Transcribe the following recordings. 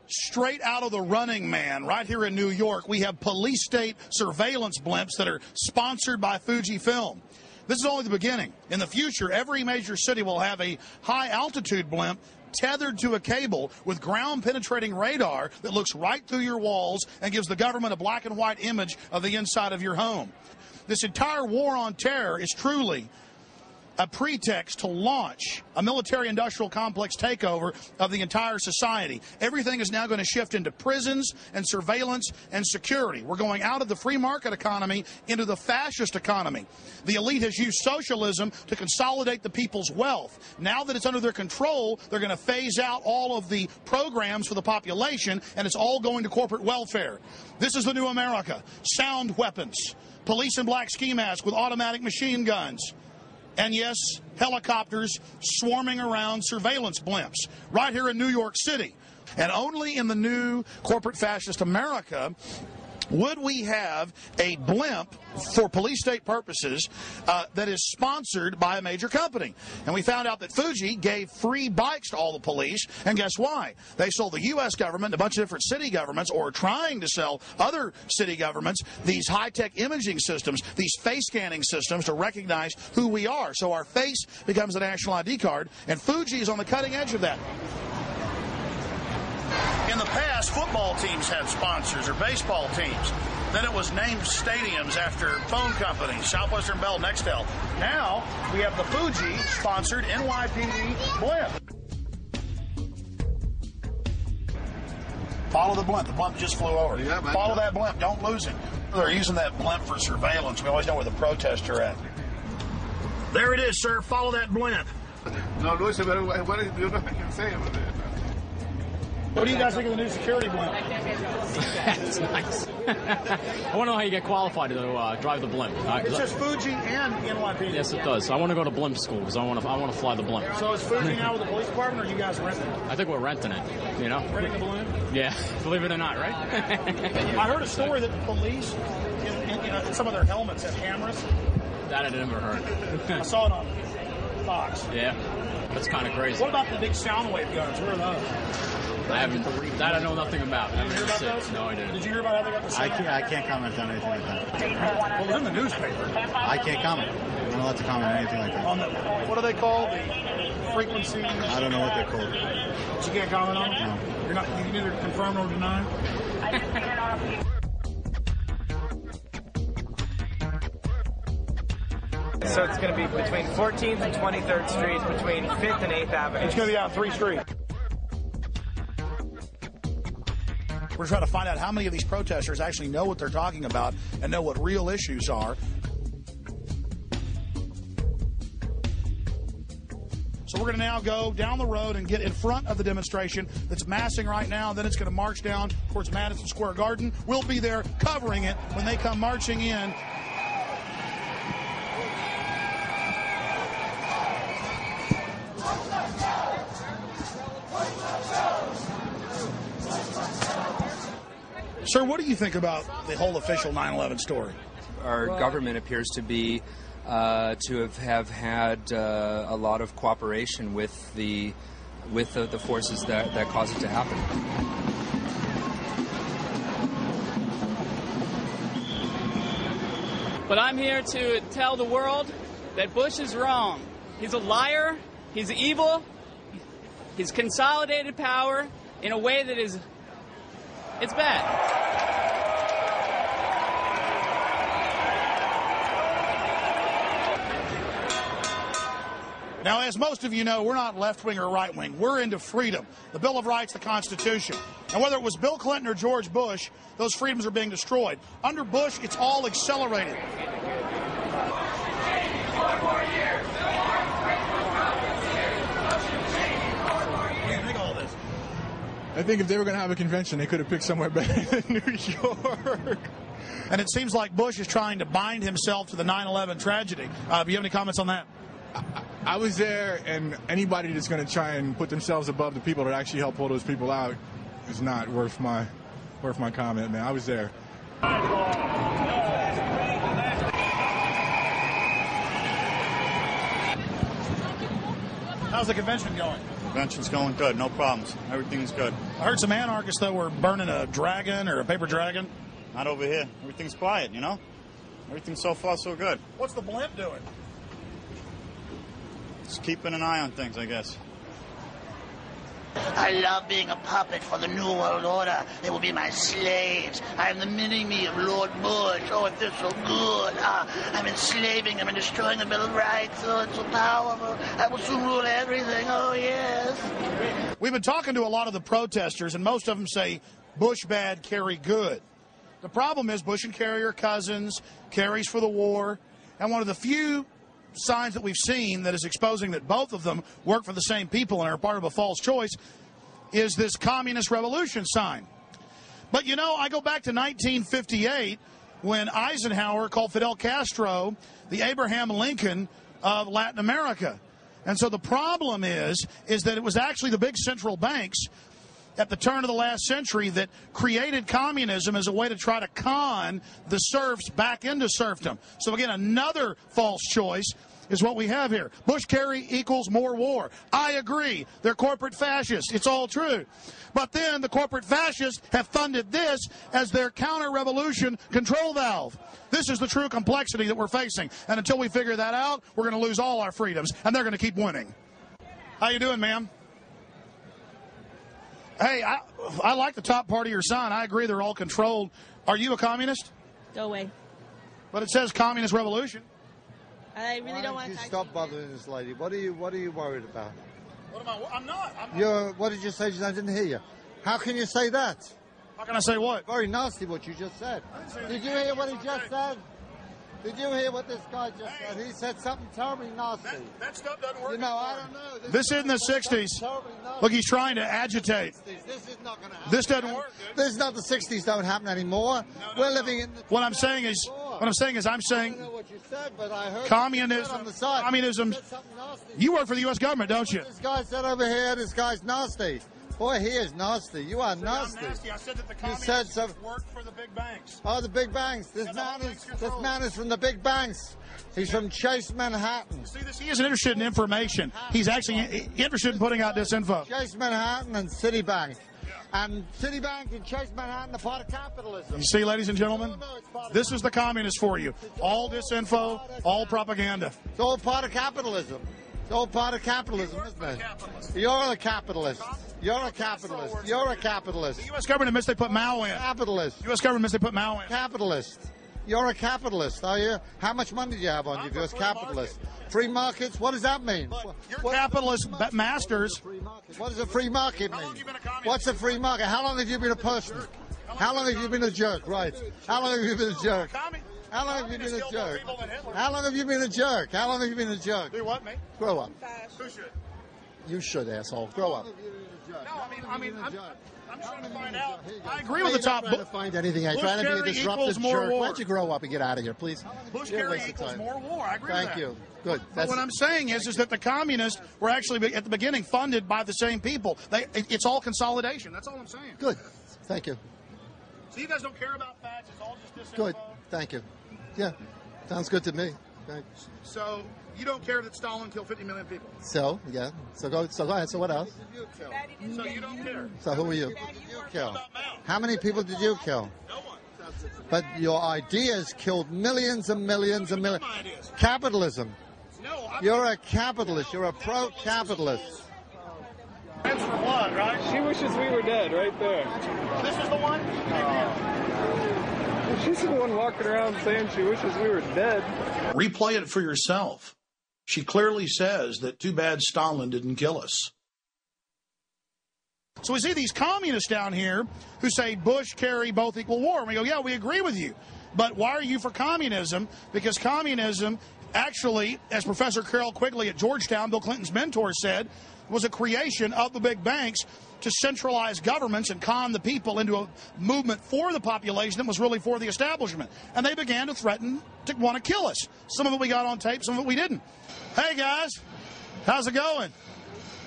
Straight out of The Running Man, right here in New York, we have police state surveillance blimps that are sponsored by Fujifilm. This is only the beginning. In the future, every major city will have a high-altitude blimp tethered to a cable with ground-penetrating radar that looks right through your walls and gives the government a black-and-white image of the inside of your home. This entire war on terror is truly a pretext to launch a military-industrial complex takeover of the entire society. Everything is now going to shift into prisons and surveillance and security. We're going out of the free market economy into the fascist economy. The elite has used socialism to consolidate the people's wealth. Now that it's under their control, they're going to phase out all of the programs for the population, and it's all going to corporate welfare. This is the new America. Sound weapons, police in black ski masks with automatic machine guns, and yes, helicopters swarming around surveillance blimps right here in New York City. And only in the new corporate fascist America would we have a blimp for police state purposes that is sponsored by a major company. And we found out that Fuji gave free bikes to all the police, and guess why? They sold the U.S. government and a bunch of different city governments, or trying to sell other city governments, these high-tech imaging systems, these face scanning systems to recognize who we are. So our face becomes a national ID card, and Fuji is on the cutting edge of that. In the past, football teams had sponsors, or baseball teams. Then it was named stadiums after phone companies, Southwestern Bell, Nextel. Now we have the Fuji-sponsored NYPD blimp. Follow the blimp. The blimp just flew over. Yeah, follow that blimp. Don't lose him. They're using that blimp for surveillance. We always know where the protests are at. There it is, sir. Follow that blimp. No, Luis, what do you can say about that? What do you guys think of the new security blimp? It's nice. I want to know how you get qualified to drive the blimp. It says Fuji and NYPD. Yes, it does. I want to go to blimp school because I want to fly the blimp. So is Fuji now with the police department, or are you guys renting it? I think we're renting it. You know, renting the blimp. Yeah, believe it or not, right? I heard a story that the police, in some of their helmets, have cameras. That I never heard. I saw it on Fox. Yeah, that's kind of crazy. What about the big sound wave guns? Where are those? I know nothing about. Did you hear about those? No, I didn't. Did you hear about how they got the sound? I can't comment on anything like that. Well, it was in the newspaper. I can't comment. I'm not allowed to comment on anything like that. On the, what are they called? The frequency? I don't know what they're called. But you can't comment on them? No. You're not, you can neither confirm nor deny? So it's going to be between 14th and 23rd Street, between 5th and 8th Avenue. It's going to be on 3 Street. We're trying to find out how many of these protesters actually know what they're talking about and know what real issues are. So we're going to now go down the road and get in front of the demonstration that's massing right now. Then it's going to march down towards Madison Square Garden. We'll be there covering it when they come marching in. Sir, what do you think about the whole official 9/11 story? Our government appears to be to have had a lot of cooperation with the forces that caused it to happen. But I'm here to tell the world that Bush is wrong. He's a liar. He's evil. He's consolidated power in a way that is, it's bad. Now, as most of you know, we're not left-wing or right-wing. We're into freedom, the Bill of Rights, the Constitution. And whether it was Bill Clinton or George Bush, those freedoms are being destroyed. Under Bush, it's all accelerated. I think if they were going to have a convention, they could have picked somewhere better than New York. And it seems like Bush is trying to bind himself to the 9/11 tragedy. Do you have any comments on that? I was there, and anybody that's going to try and put themselves above the people that actually help pull those people out is not worth my comment, man. I was there. How's the convention going? Convention's going good, no problems. Everything's good. I heard some anarchists, though, were burning a dragon or a paper dragon. Not over here. Everything's quiet, you know? Everything's so far so good. What's the blimp doing? Just keeping an eye on things, I guess. I love being a puppet for the New World Order. They will be my slaves. I am the mini-me of Lord Bush. Oh, it feels so good. I'm enslaving them and destroying the Bill of Rights. Oh, it's so powerful. I will soon rule everything. Oh, yes. We've been talking to a lot of the protesters, and most of them say Bush bad, Kerry good. The problem is Bush and Kerry are cousins. Kerry's for the war. And one of the few signs that we've seen that is exposing that both of them work for the same people and are part of a false choice is this communist revolution sign. But, you know, I go back to 1958 when Eisenhower called Fidel Castro the Abraham Lincoln of Latin America. And so the problem is that it was actually the big central banks at the turn of the last century that created communism as a way to try to con the serfs back into serfdom. So again, another false choice is what we have here. Bush-Kerry equals more war. I agree. They're corporate fascists. It's all true. But then the corporate fascists have funded this as their counter-revolution control valve. This is the true complexity that we're facing. And until we figure that out, we're going to lose all our freedoms, and they're going to keep winning. How you doing, ma'am? Hey, I like the top part of your sign. I agree they're all controlled. Are you a communist? Go away. But it says communist revolution. I really don't want to stop bothering this lady. What are you worried about? What am I? I'm not. What did you say? I didn't hear you. How can you say that? How can I say what? Very nasty what you just said. Did you hear what he just said? Did you hear what this guy just said? He said something terribly nasty. That stuff doesn't work. You know, I don't know. This isn't the 60s. Look, he's trying to agitate. This is not going to happen. This doesn't work. This is not the 60s. Don't happen anymore. We're living in the. What I'm saying is, I'm saying. I don't know what you said, but I heard communism. On the side. Communism. You work for the U.S. government, don't you? This guy said over here. This guy's nasty. Boy, he is nasty. You are nasty. I said that the communists work for the big banks. Oh, the big banks. This man is from the big banks. He's from Chase Manhattan. See this? He isn't interested in information. He's actually interested in putting out disinfo. Chase Manhattan and Citibank. And Citibank and Chase Manhattan are part of capitalism. You see, ladies and gentlemen, this is the communist for you. All disinfo, all propaganda. It's all part of capitalism. It's all part of capitalism, isn't it? You're a capitalist. You're a capitalist. You're a capitalist. The U.S. government admits they put Mao in. Capitalist. U.S. government admits they put Mao in. Capitalist. You're a capitalist, are you? How much money do you have on you if you're a capitalist? Free markets? What does that mean? You're capitalist masters. What does a free market mean? What's a free market? How long have you been a person? How long have you been a jerk? Right. How long have you been a jerk? How long have you been a jerk? How long have you been a jerk? How long have you been a jerk? Do what, mate? Grow up. Who should? You should, asshole. Grow up. No, I mean, I'm trying to find out. I agree with the top. Trying to find anything. I'm trying to be a disruptive jerk. Why don't you grow up and get out of here, please? Bush-Kerry equals more war. I agree with that. Thank you. Good. But what I'm saying is that the communists were actually at the beginning funded by the same people. It's all consolidation. That's all I'm saying. Good. Thank you. So you guys don't care about facts. It's all just disinfo. Good. Thank you. Yeah. Sounds good to me. Thanks. So you don't care that Stalin killed 50 million people? So, yeah. So go ahead. So what else? So you don't care? So who are you? Did you kill? How many people did you kill? No one. But your ideas killed millions and millions and millions. Capitalism. No, you're a capitalist. You're a pro-capitalist. Friends for blood, right? She wishes we were dead right there. This is the one? She's the one walking around saying she wishes we were dead. Replay it for yourself. She clearly says that too bad Stalin didn't kill us. So we see these communists down here who say Bush, Kerry, both equal war. And we go, yeah, we agree with you. But why are you for communism? Because communism actually, as Professor Carol Quigley at Georgetown, Bill Clinton's mentor, said, was a creation of the big banks to centralize governments and con the people into a movement for the population that was really for the establishment. And they began to threaten to want to kill us. Some of it we got on tape, some of it we didn't. Hey, guys, how's it going?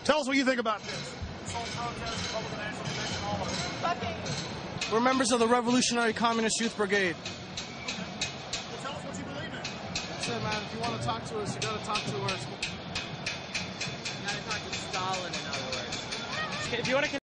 Tell us what you think about this. We're members of the Revolutionary Communist Youth Brigade. Tell us what you believe in. That's it, man. If you want to talk to us, you got to talk to us. You got to talk to Stalin, in other words. if you want to